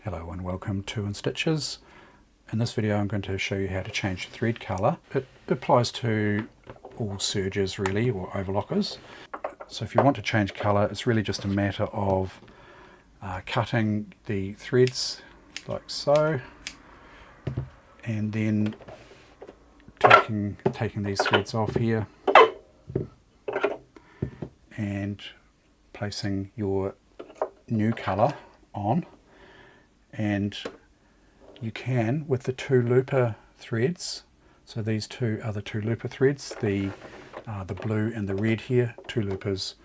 Hello and welcome to In Stitches. In this video I'm going to show you how to change the thread colour. It applies to all sergers really, or overlockers. So if you want to change colour, it's really just a matter of cutting the threads like so, and then taking these threads off here and placing your new colour on. And you can, with the two looper threads, so these two are the two looper threads, the blue and the red here, two loopers,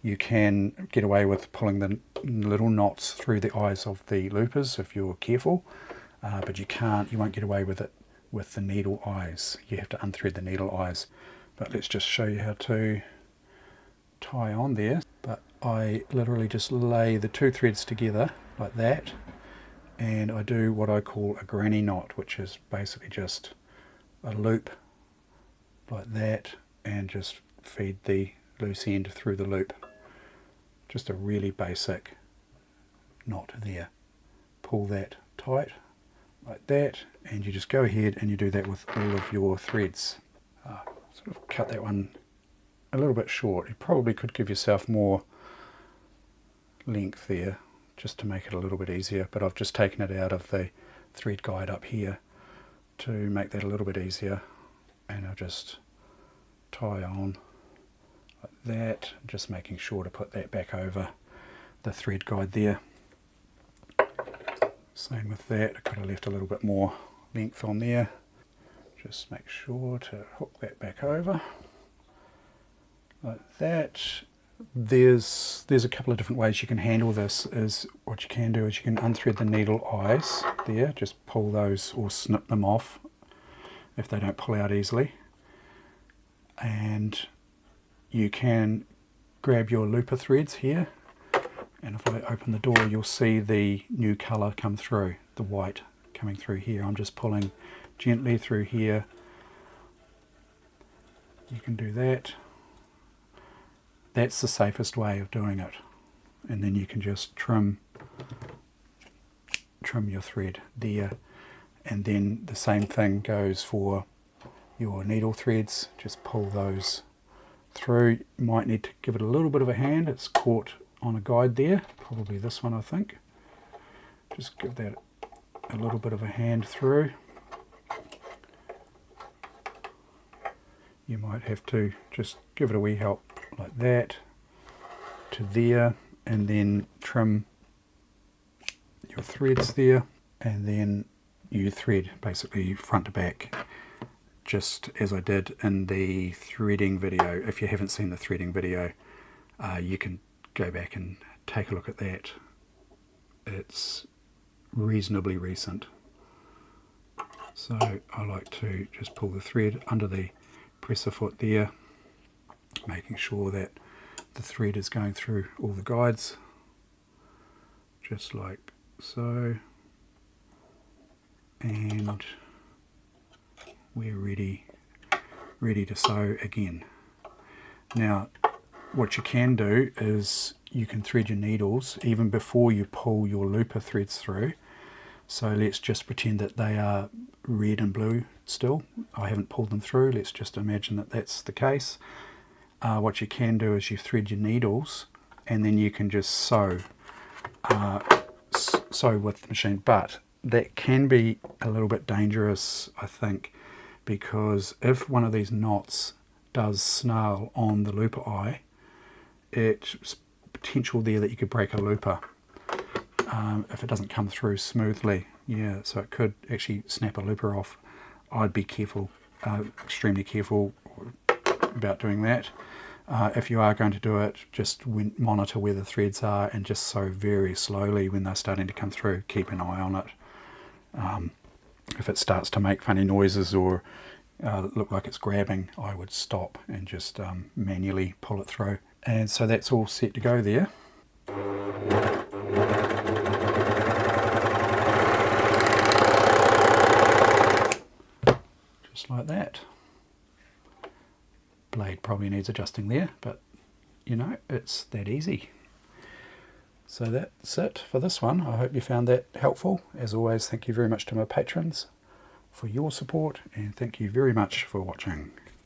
you can get away with pulling the little knots through the eyes of the loopers if you're careful, but you won't get away with it with the needle eyes. You have to unthread the needle eyes. But let's just show you how to tie on there. But I literally just lay the two threads together like that, and I do what I call a granny knot, which is basically just a loop like that and just feed the loose end through the loop. Just a really basic knot there. Pull that tight like that, and you just go ahead and you do that with all of your threads. Sort of cut that one a little bit short. You probably could give yourself more length there, just to make it a little bit easier, but I've just taken it out of the thread guide up here to make that a little bit easier, and I'll just tie on like that, just making sure to put that back over the thread guide there. Same with that, I could have left a little bit more length on there. Just make sure to hook that back over like that. There's a couple of different ways you can handle this. What you can do is you can unthread the needle eyes there, just pull those or snip them off if they don't pull out easily, and you can grab your looper threads here, and if I open the door you'll see the new colour come through, the white coming through here. I'm just pulling gently through here. You can do that. That's the safest way of doing it, and then you can just trim your thread there, and then the same thing goes for your needle threads. Just pull those through. You might need to give it a little bit of a hand, it's caught on a guide there, probably this one I think. Just give that a little bit of a hand through. You might have to just give it a wee help like that to there, and then trim your threads there, and then you thread basically front to back, just as I did in the threading video. If you haven't seen the threading video, you can go back and take a look at that. It's reasonably recent. So I like to just pull the thread under the presser foot there, making sure that the thread is going through all the guides, just like so, and we're ready to sew again. Now what you can do is you can thread your needles even before you pull your looper threads through. So let's just pretend that they are red and blue still. I haven't pulled them through. Let's just imagine that that's the case. What you can do is you thread your needles, and then you can just sew with the machine. But that can be a little bit dangerous, I think, because if one of these knots does snarl on the looper eye, it's potential there that you could break a looper if it doesn't come through smoothly. Yeah, so it could actually snap a looper off. I'd be careful, extremely careful about doing that. If you are going to do it, just monitor where the threads are and just sew very slowly when they're starting to come through. Keep an eye on it. If it starts to make funny noises or look like it's grabbing, I would stop and just manually pull it through. And so that's all set to go there. Just like that. Blade probably needs adjusting there, but you know, it's that easy. So that's it for this one. I hope you found that helpful. As always, thank you very much to my patrons for your support, and thank you very much for watching.